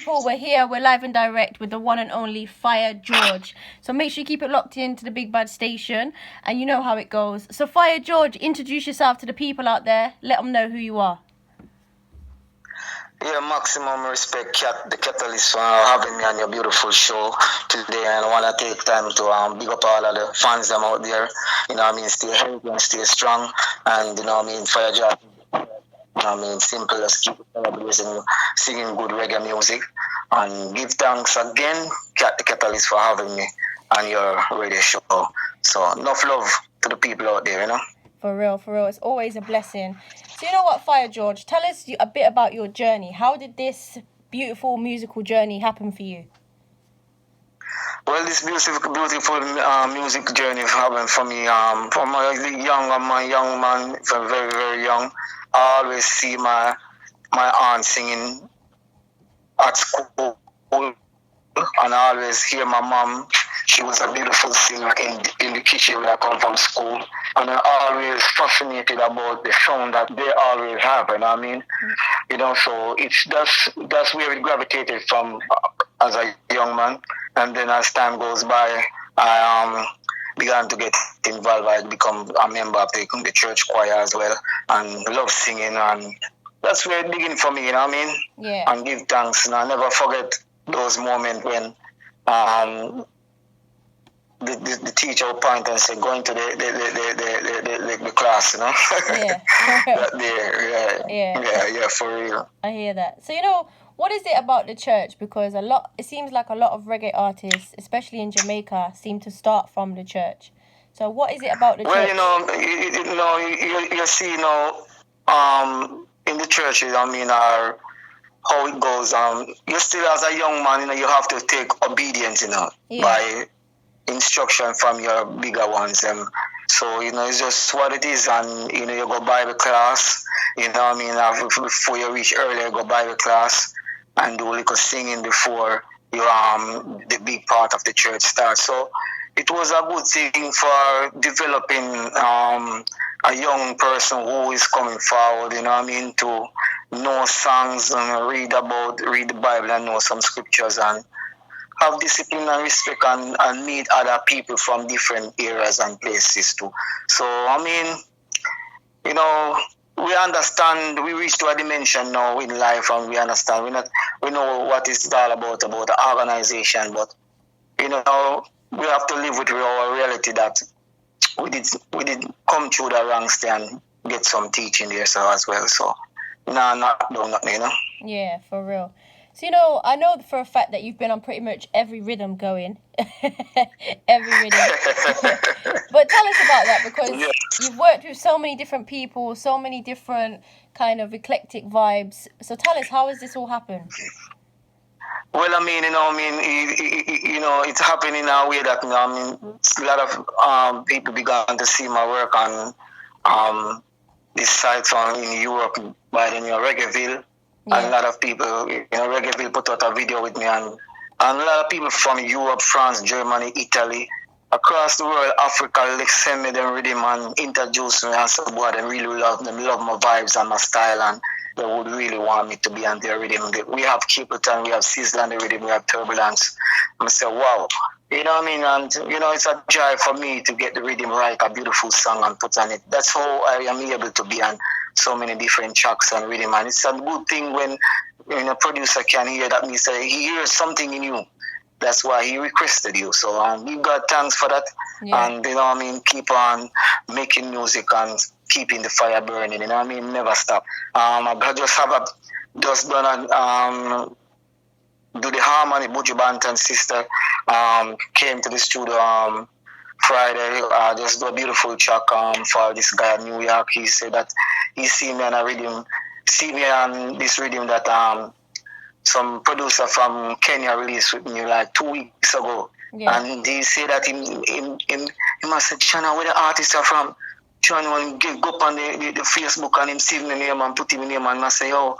people, we're here, we're live and direct with the one and only Fyah George. So make sure you keep it locked into the Big Bad Station, and you know how it goes. So Fyah George, introduce yourself to the people out there. Let them know who you are. Yeah, maximum respect, the Kat-a-lyst, for having me on your beautiful show today. And I want to take time to big up all of the fans them out there. You know what I mean? Stay healthy and stay strong. And, you know what I mean? Fyah George. You know what I mean? Simple as keep celebrating, singing good reggae music. And give thanks again, the Kat-a-lyst, for having me on your radio show. So, enough love to the people out there, you know? For real. It's always a blessing. So you know what, Fyah George, tell us a bit about your journey. How did this beautiful musical journey happen for you? Well, this beautiful music journey happened for me from my young man, from very, very young. I always see my aunt singing at school, and I always hear my mom. She was a beautiful singer in the kitchen when I come from school. And I'm always fascinated about the sound that they always have, you know what I mean? You know, so that's where it gravitated from as a young man. And then as time goes by, I began to get involved. I become a member of the church choir as well, and love singing. And that's where it began for me, you know what I mean? Yeah. And give thanks. And I never forget those moments when the teacher would point and say, going to the class, you know? Yeah. Yeah, for real. I hear that. So, you know, what is it about the church? Because it seems like a lot of reggae artists, especially in Jamaica, seem to start from the church. So what is it about the church? Well, you see, in the church, I mean, how it goes, you still as a young man, you have to take obedience, by instruction from your bigger ones. So, it's just what it is. And, you go Bible class, before you reach earlier, you go Bible class and do a little singing before you, the big part of the church starts. So it was a good thing for developing a young person who is coming forward, to know songs and read the Bible and know some scriptures and have discipline and respect and meet other people from different areas and places too. So, we understand, we reach to a dimension now in life and we understand. We know what it's all about the organization, but, we have to live with our reality that we did come through the ranks there and get some teaching there as well. So, not nothing, Yeah, for real. So, I know for a fact that you've been on pretty much every rhythm going. Every rhythm. But tell us about that, because you've worked with so many different people, so many different kind of eclectic vibes. So tell us, how has this all happened? Well, it's happening in a way that, a lot of people began to see my work on this site in Europe by the Reggaeville. Yeah. And a lot of people, Reggaeville put out a video with me, and a lot of people from Europe, France, Germany, Italy, across the world, Africa, they send me the rhythm and introduce me and so what. They really love them, love my vibes and my style, and they would really want me to be on their rhythm. We have Capleton, we have Sizzle on the rhythm, we have Turbulence. I say, wow. You know what I mean? And, it's a joy for me to get the rhythm right, a beautiful song and put on it. That's how I am able to be on so many different tracks and rhythm. And it's a good thing when a producer can hear that me say, he hears something in you. That's why he requested you. So we got thanks for that. Yeah. And, keep on making music and keeping the fire burning, never stop. I just done do the harmony. Buju Banton's sister came to the studio Friday. Just do a beautiful track for this guy in New York. He said that he see me on this rhythm that some producer from Kenya released with me like 2 weeks ago. Yeah. And he said that he must say, Chana, where the artists are from? Chana will go up on the Facebook and him see my name and put him in name and I say, go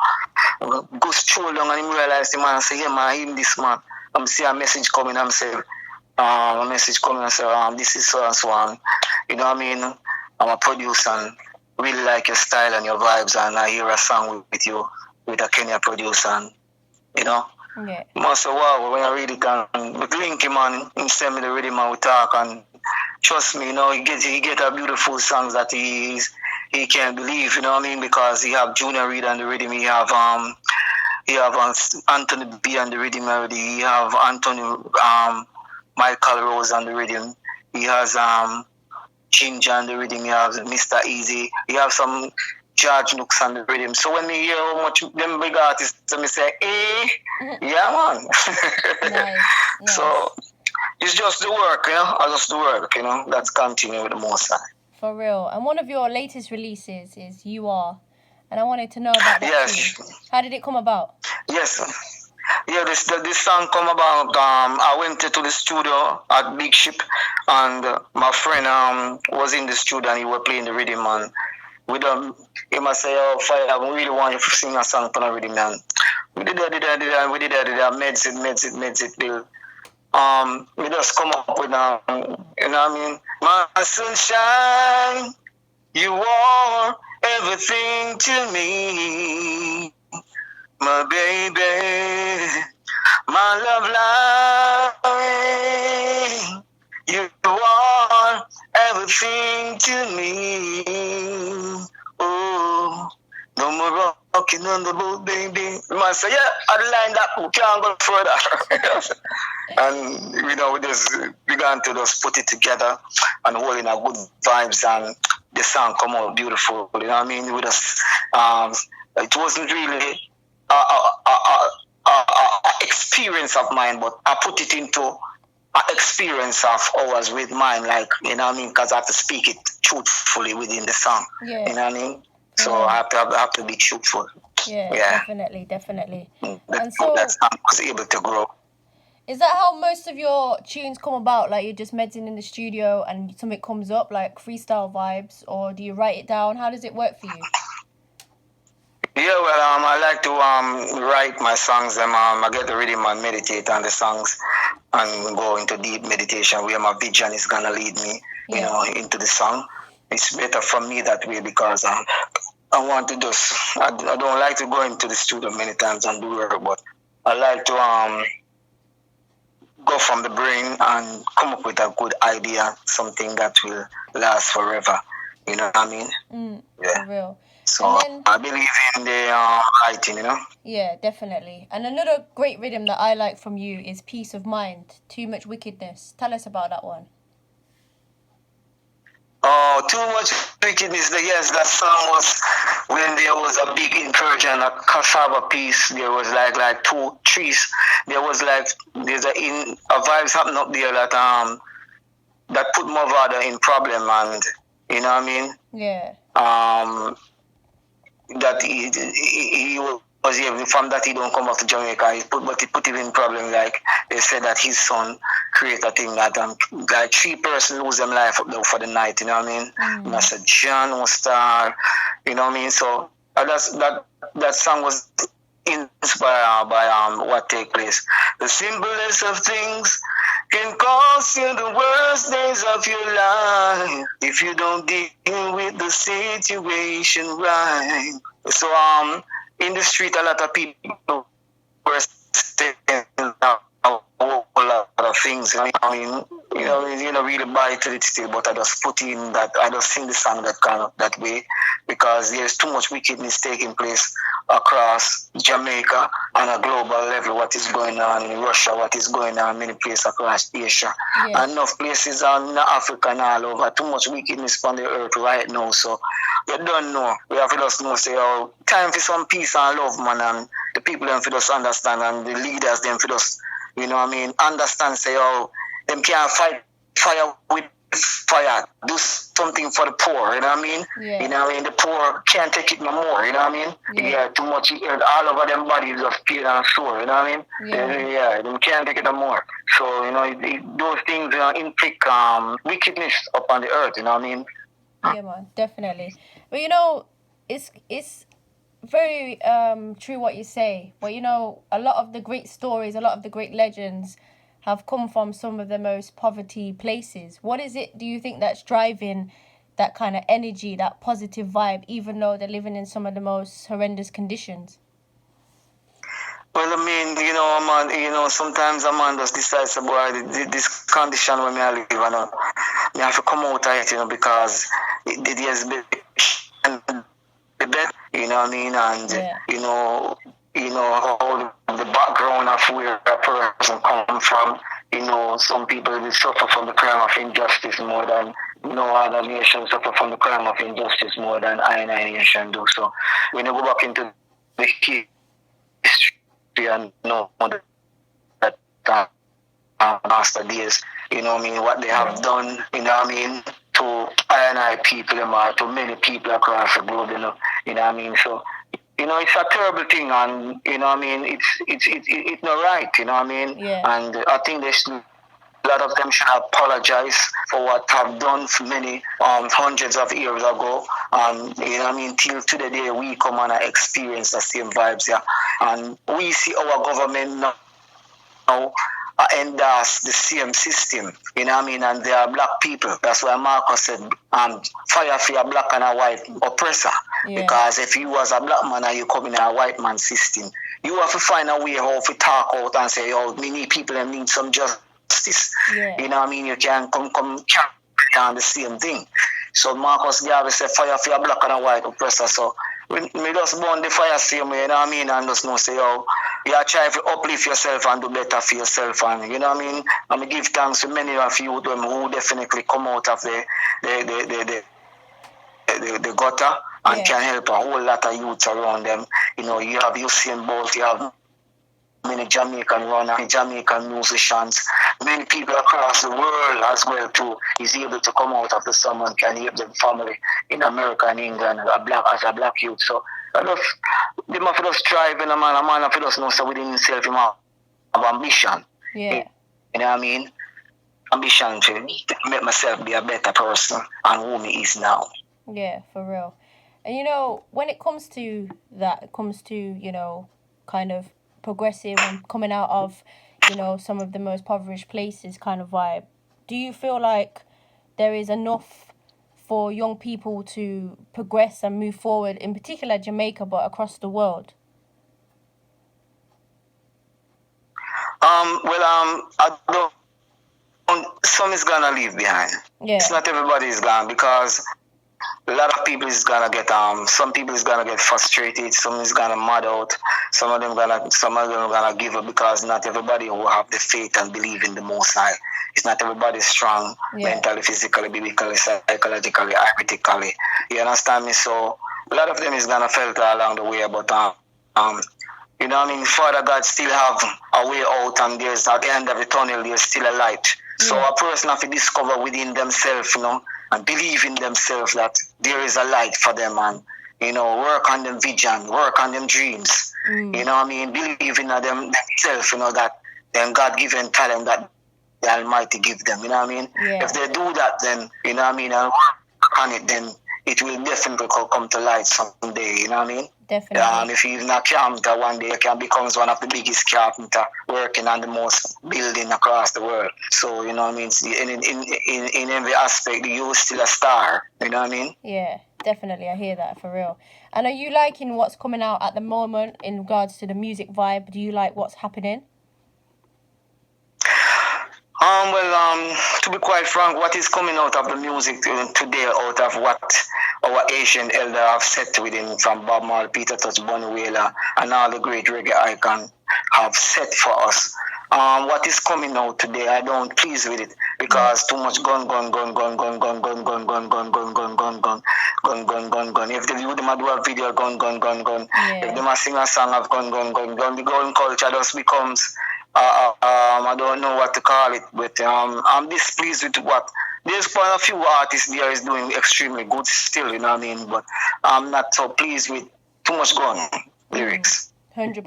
stroll down and him realize the man and say, yeah man, him this man. I'm see a message coming and say, this is so and so on. You know what I mean? I'm a producer and really like your style and your vibes, and I hear a song with you with a Kenya producer, and Yeah. Master wow, when I read it and with Linky man, he send me the rhythm and we talk and trust me, he get a beautiful songs that he can't believe, you know what I mean? Because he have Junior Reid on the rhythm, he have Anthony B on the rhythm already, he have Anthony Michael Rose on the rhythm, he has Ginger on the rhythm, he has Mr. Easy, he have some George Nooks on the rhythm. So when me hear how much them big artists, me say, yeah man. Nice. So it's just the work, just the work, that's continue with the most side. For real. And one of your latest releases is You Are. And I wanted to know about that too. How did it come about? Yes. Yeah, this song come about. I went to the studio at Big Ship, and my friend was in the studio and he was playing the rhythm, and with he must say, "Oh, Fyah, I really want you to sing a song for the rhythm." And we did that, meds it, Bill. We just come up with you know what I mean? My sunshine, you are everything to me. My baby, my love line, you are everything to me. Oh, no more rocking on the boat, baby. You must say, yeah, I line that we can't go further. And we just began to just put it together and hold in a good vibes, and the song come out beautiful. You know what I mean? We just it wasn't really experience of mine, but I put it into an experience of ours with mine, like, you know what I mean, because I have to speak it truthfully within the song. Yeah. You know what I mean? So I have to be truthful. Yeah. Definitely. And so that song was able to grow. Is that how most of your tunes come about? Like, you're just medding in the studio and something comes up, like Freestyle Vibes, or do you write it down? How does it work for you? Yeah, well, I like to write my songs, and I get the rhythm and meditate on the songs and go into deep meditation where my vision is gonna lead me, into the song. It's better for me that way because I want to just I don't like to go into the studio many times and do work, but I like to go from the brain and come up with a good idea, something that will last forever. You know what I mean? For real. So I believe in the writing, Yeah, definitely. And another great rhythm that I like from you is Peace of Mind, Too Much Wickedness. Tell us about that one. Oh, Too Much Wickedness. Yes, that song was when there was a big incursion, a cassava piece. There was like 2 trees. There was there's a vibes happening up there that put Mavada in problem, and you know what I mean? Yeah. That he was here from that he don't come back to Jamaica. But he put him in problem. Like they said that his son create a thing that like 3 persons lose them life up there for the night. You know what I mean? And I said John was star. You know what I mean? So that song was inspired by what take place. The simplest of things can cost you the worst days of your life if you don't deal with the situation right. So in the street, a lot of people were saying a whole lot of things. You know what I mean? You know, really buy to it still, but I just put in that, I just sing the song that way because there's too much wickedness taking place across Jamaica on a global level. What is going on in Russia, what is going on in many places across Asia. Yeah. Enough places in Africa and all over. Too much wickedness on the earth right now. So you don't know. We have to just know, say, time for some peace and love, man. And the people them for just understand, and the leaders them for just, you know what I mean, understand, say, them can't fight fire with fire. Do something for the poor, you know what I mean? Yeah. You know what I mean? The poor can't take it no more, you know what I mean? Yeah, too much, all over them bodies of pain and sore, you know what I mean? Yeah, they can't take it no more. So, those things inflict wickedness upon the earth, you know what I mean? Yeah, man, definitely. But, it's very true what you say. But, a lot of the great stories, a lot of the great legends have come from some of the most poverty places. What is it, do you think, that's driving that kind of energy, that positive vibe, even though they're living in some of the most horrendous conditions? Well, I mean, man, sometimes a man just decides to this condition where me I live, me have to come out of it, because it is the best, you know what I mean, and how the background of where a person come from. Some people will suffer from the crime of injustice more than other nations suffer from the crime of injustice more than I nation do. So when you go back into the history and know that master days, what they have done, to I people, to many people across the globe, So, it's a terrible thing, and it's not right, And I think a lot of them should apologize for what have done for many hundreds of years ago. Till to the day we come and experience the same vibes, and we see our government now endorse the same system, and they are black people. That's why Marcus said, fire for a black and a white oppressor. Because if you was a black man and you come in a white man system, you have to find a way how to talk out and say, we need people that need some justice. You can't come carry on the same thing. So Marcus Garvey said, fire for a black and a white oppressor. So we just burn the fire same way, and just know say, you try to uplift yourself and do better for yourself, and and we give thanks to many of you who definitely come out of the gutter and can help a whole lot of youths around them. You have Usain Bolt, you have many Jamaican runners, Jamaican musicians, many people across the world as well too is able to come out of the slum and can help their family in America and England as a black youth. So they must just strive, and a man have to just know so within himself he have ambition. You know what I mean? Ambition to make myself be a better person and who me is now. Yeah, for real. And when it comes to that, it comes to, kind of progressive and coming out of, some of the most impoverished places kind of vibe, do you feel like there is enough for young people to progress and move forward, in particular Jamaica, but across the world? I don't. Some is gonna leave behind. It's not everybody is gone, because a lot of people is gonna get some people is gonna get frustrated, some is gonna mad out, some of them gonna give up, because not everybody will have the faith and believe in the Most High. It's not everybody strong mentally, physically, biblically, psychologically, critically. You understand me? So a lot of them is gonna falter along the way, but Father God still have a way out, and there's at the end of the tunnel there's still a light. So a person have to discover within themselves, and believe in themselves that there is a light for them, and work on them vision, work on them dreams. Believe in themselves, that them God given talent that the Almighty give them. If they do that, then and work on it, then it will definitely come to light someday. Definitely. If you're not carpenter, one day you can become one of the biggest carpenter working on the most building across the world. So, in every aspect, you're still a star. You know what I mean? Yeah, definitely. I hear that, for real. And are you liking what's coming out at the moment in regards to the music vibe? Do you like what's happening? To be quite frank, what is coming out of the music today, out of what our Asian elder have set within, from Bob Marley, Peter Tosh, Bunny Wailer, and all the great reggae icons have set for us. What is coming out today, I don't please with it, because too much gun. If they do them do a video, gun. If they sing a song of gun. The gun culture just becomes I don't know what to call it, but I'm displeased with what. There's quite a few artists there is doing extremely good still, but I'm not so pleased with too much gun lyrics. 100%.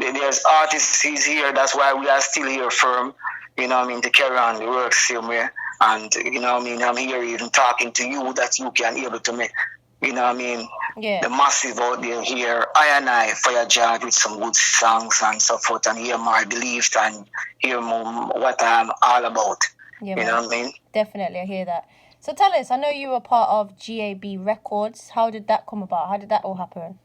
There's artists here. That's why we are still here firm. To carry on the work same way. And I'm here even talking to you that you can able to make. The massive out there here. I Fyah George with some good songs and so forth, and hear my beliefs and hear more what I'm all about. Yeah, you know what I mean? Definitely, I hear that. So tell us, I know you were part of GABB Records. How did that come about? How did that all happen?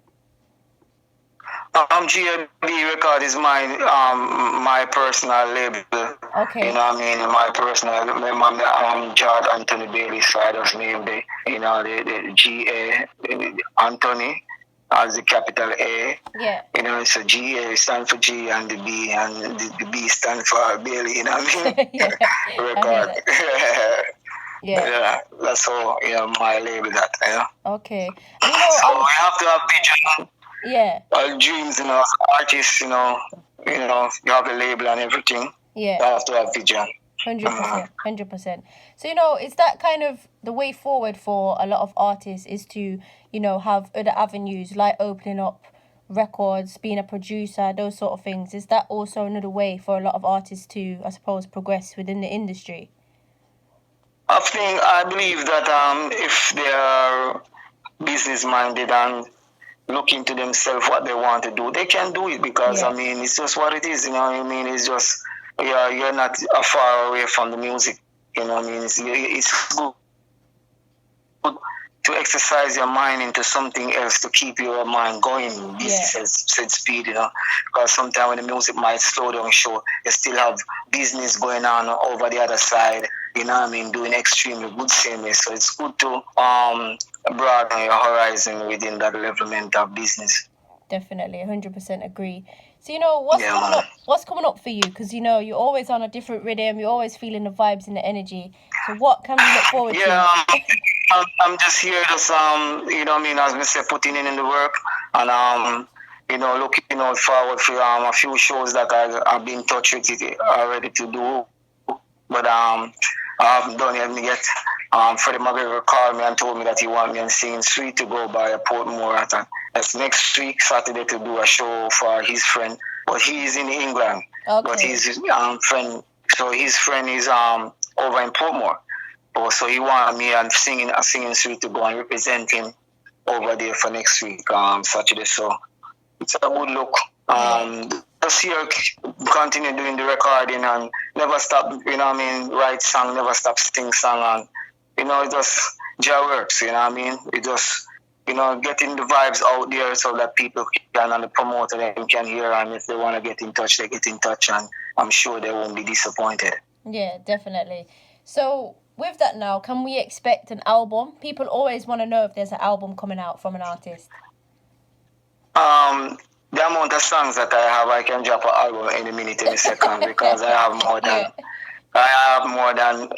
GABB Record is my personal label. Okay. You know what I mean? My personal, George Anthony Bailey, so I just named the GA, Anthony, as the capital A. Yeah. You know, so GA stands for G and the B, and the B stands for Bailey, you know what I mean? Yeah. Record. Yeah. That's all, my label that, Okay. So we have to have vision. Yeah. Dreams, as artists, you have a label and everything. Yeah. You have to have vision. 100%. 100%. So, is that kind of the way forward for a lot of artists is to, have other avenues like opening up records, being a producer, those sort of things. Is that also another way for a lot of artists to, I suppose, progress within the industry? I believe that if they are business-minded and look into themselves what they want to do, they can do it because, it's just what it is, It's just, you're not far away from the music, It's good to exercise your mind into something else to keep your mind going. This is said speed, because sometimes when the music might slow down, sure, you still have business going on over the other side, doing extremely good same. So it's good to broaden your horizon within that levelment of business. Definitely, 100% agree. So, what's coming up for you? Because, you're always on a different rhythm, you're always feeling the vibes and the energy. So what can we look forward to? I'm just here, as we say, putting in the work and, looking out forward for a few shows that I've been in touch with it already to do. But I haven't done it yet. Freddie McGregor called me and told me that he wanted me on Singing Street to go by a Portmore that's next week, Saturday, to do a show for his friend. But he's in England. Okay. But his friend, so his friend is over in Portmore. So he wanted me and Singing Street to go and represent him over there for next week, Saturday. So it's a good look. This year, continue doing the recording and never stop, write song, never stop sing song. And, it just works, It just, getting the vibes out there so that people can, and the promoter them can hear, and if they want to get in touch, they get in touch, and I'm sure they won't be disappointed. Yeah, definitely. So, with that now, can we expect an album? People always want to know if there's an album coming out from an artist. The amount of songs that I have, I can drop an album any minute, any second, because I have more than,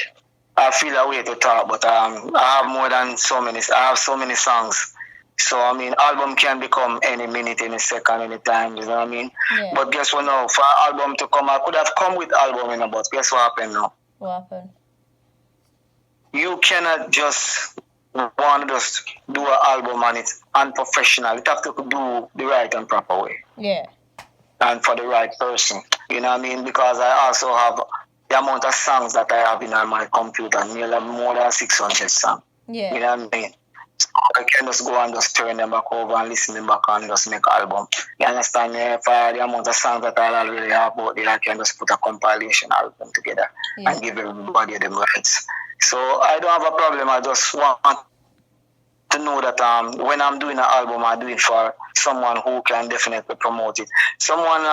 I feel a way to talk, but I have more than I have so many songs. So, album can become any minute, any second, any time, you know what I mean? Yeah. But guess what now? For an album to come, I could have come with album, but guess what happened now? What happened? You cannot just want to just do an album and it's unprofessional. You have to do the right and proper way. Yeah. And for the right person. You know what I mean? Because I also have the amount of songs that I have in my computer, nearly more than 600 songs. Yeah. You know what I mean? So I can just go and just turn them back over and listen them back and just make an album. You understand me? For the amount of songs that I already have out there, I can just put a compilation album together and give everybody them rights. So I don't have a problem. I just want to know that when I'm doing an album, I do it for someone who can definitely promote it. Someone,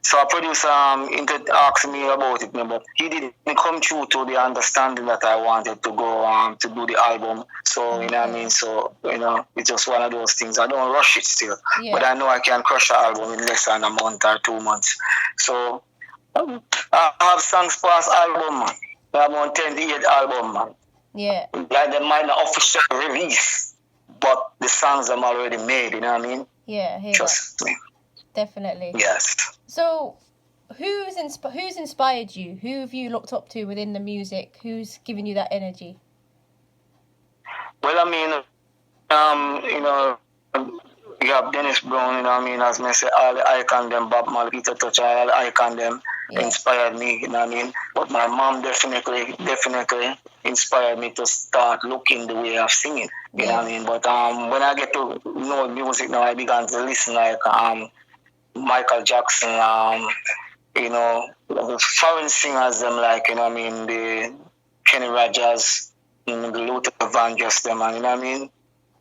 so a producer asked me about it, but he didn't come through to the understanding that I wanted to go to do the album. So, you know what I mean? So, it's just one of those things. I don't rush it still, but I know I can crush an album in less than a month or 2 months. So I have songs past album, man. I'm on 10th album, man. Yeah. Like they might not officially release, but the songs I'm already made, you know what I mean? Yeah, Trust me. Definitely. Yes. So, who's inspired you? Who have you looked up to within the music? Who's given you that energy? Well, you have Dennis Brown, as I say, all the icon them, Bob Marley, Peter Touch, all the icon them inspired me, you know what I mean? But my mom definitely inspired me to start looking the way of singing, you know what I mean? But when I get to know music now, I began to listen like Michael Jackson, the foreign singers them like, the Kenny Rogers, Luther Vandross, them, and you know what I mean?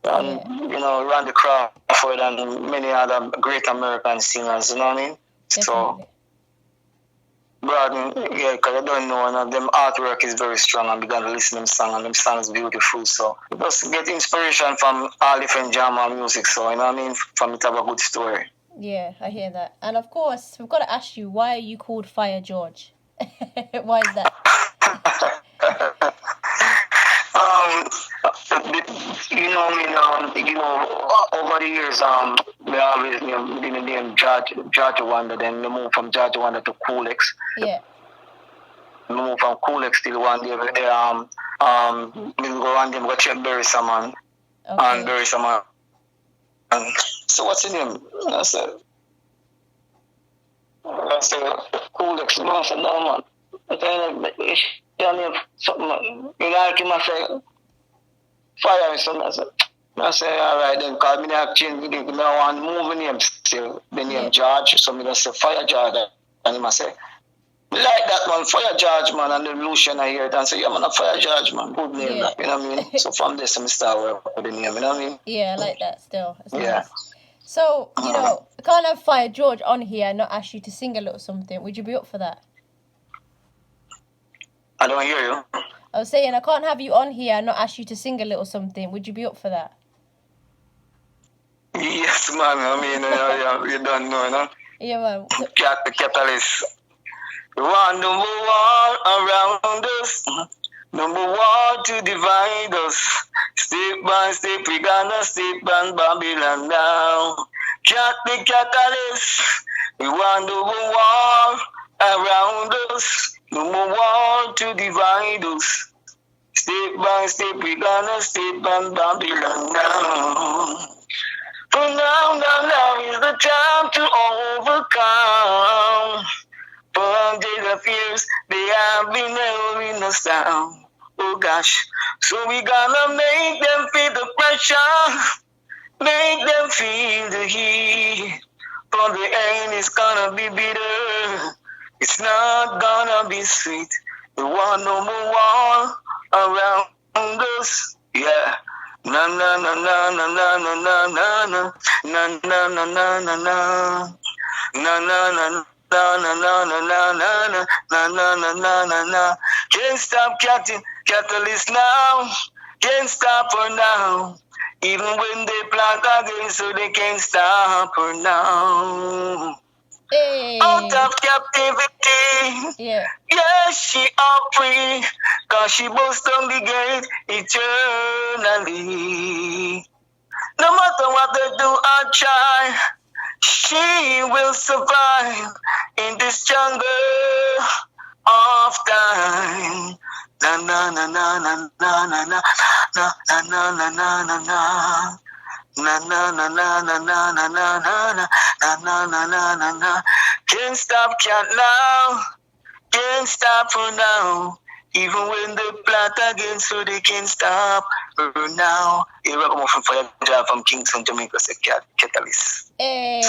And, you know, Randy Crawford and many other great American singers, you know what I mean? Definitely. So, Brad, yeah, because I don't know, and them artwork is very strong, and began to listen to them song, and them songs beautiful. So, just get inspiration from all different genre music, so, you know what I mean? From it have a good story. Yeah, I hear that. And of course, we've got to ask you, why are you called Fyah George? Why is that? Over the years, we always been the name Georgia Wonder. Then we moved from Georgia Wonder to Coolix. Yeah. We moved from Coolix till one day. We go one day, we go check Berry Saman. Okay. And Berry Saman. And so what's his name? I said Coolix. I said, no, man. I said, your name something. You like him? I said, Fyah or something. I say, all right, then, because I have changed the name. I want to move the name still. The name George. So I say, Fyah George. And I say, like that, man, Fyah George, man. And the Lucian I hear it and say, yeah, man, Fyah George, man. Good name, that, you know what I mean? So from this, I start work with the name, you know what I mean? Yeah, I like that still. It's yeah. Nice. So, you know, I can't have Fyah George on here and not ask you to sing a little something. Would you be up for that? I don't hear you. I was saying, I can't have you on here and not ask you to sing a little something. Would you be up for that? Yes, man. I mean, you don't know, you know? Yeah, man. Kat-a-lyst. We want no more around us. No more to divide us. Step by step, we gonna step on Babylon now. Kat-a-lyst. We want no more around us. No more war to divide us. Step by step, we gonna step on Babylon now. For now is the time to overcome. For days of years, they have been holding us down. Oh gosh, so we gonna make them feel the pressure, make them feel the heat. For the end is gonna be bitter, it's not gonna be sweet. We want no more war around us, yeah. Na na na na na na na na na na na na na na na na na na. Na na na na na na na na na na na na na. Can't stop Kat-a-lyst now. Can't stop her now. Even when they plot against her, they can't stop her now. Hey. Out of captivity, yeah, she are free, 'cause she boasts on the gate eternally. No matter what they do or try, she will survive in this jungle of time. Na na na na na na na na na na na na na na na. Na na na na na na na na na na na na na na na. Can't stop Kat now, can't stop her now. Even when they plot against her, they can't stop her now. Here we come from Fyah George from Kingston, Jamaica. Say Kat-a-lyst. Hey.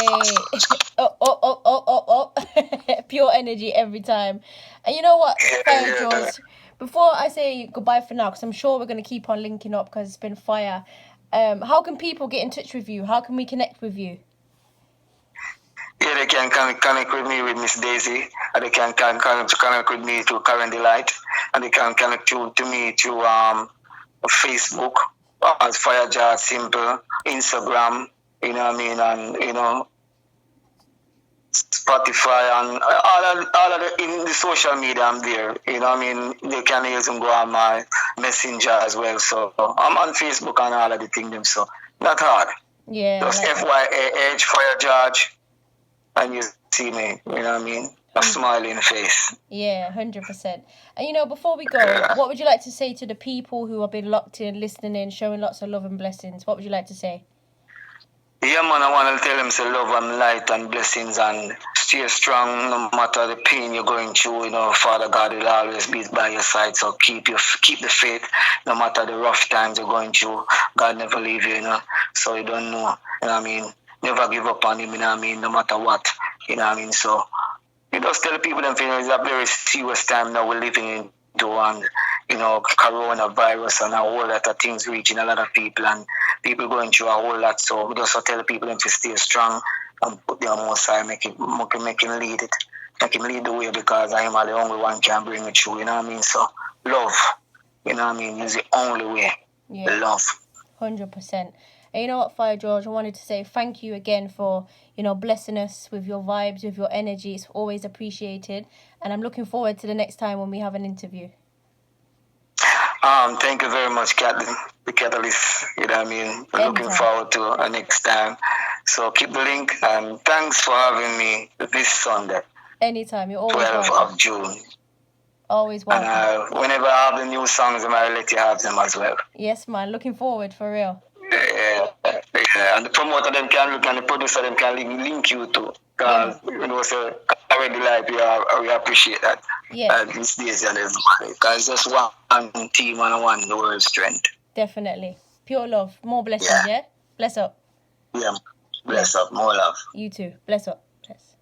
oh. Pure energy every time. And you know what, Fyah George? Before I say goodbye for now, because I'm sure we're going to keep on linking up because it's been fire. How can people get in touch with you? How can we connect with you? Yeah, they can connect with me with Miss Daisy, and they can connect with me through Current Delight, and they can connect to me through Facebook as Fyah George Simple, Instagram, you know what I mean, and you know, Spotify and all of the in the social media. I'm there, you know what I mean. They can even go on my messenger as well. So I'm on Facebook and all of the things. So not hard. Yeah. Just like FYAH Fyah George. And you see me, you know what I mean? A smiling face. Yeah, 100%. And you know, before we go, what would you like to say to the people who have been locked in, listening in, showing lots of love and blessings? What would you like to say? Yeah, man, I want to tell them say love and light and blessings and stay strong no matter the pain you're going through. You know, Father God will always be by your side. So keep the faith no matter the rough times you're going through. God never leave you, you know. So you don't know, you know what I mean? Never give up on him, you know what I mean, no matter what, you know what I mean. So you just tell people them, you know, it's a very serious time now we're living into, and coronavirus and a whole lot of things reaching a lot of people and people going through a whole lot. So we just tell people them to stay strong and put their most side, make him lead it. Make him lead the way because I am the only one can bring it through, you know what I mean? So love, you know what I mean, is the only way. Yeah. The love. 100%. And you know what, Fyah George, I wanted to say thank you again for, blessing us with your vibes, with your energy. It's always appreciated. And I'm looking forward to the next time when we have an interview. Thank you very much, the Kat-a-lyst, you know what I mean? Anytime. Looking forward to our next time. So keep the link and thanks for having me this Sunday. Anytime, you're always 12th welcome. of June. Always welcome. And whenever I have the new songs, I might let you have them as well. Yes, man. Looking forward, for real. Yeah. And the promoter them can look and the producer them can link you too. Because, so already we appreciate that. Yeah. These days and everybody. Because just one team and one the world strength. Definitely. Pure love. More blessings, yeah? Bless up. Yeah. Bless up. More love. You too. Bless up. Bless.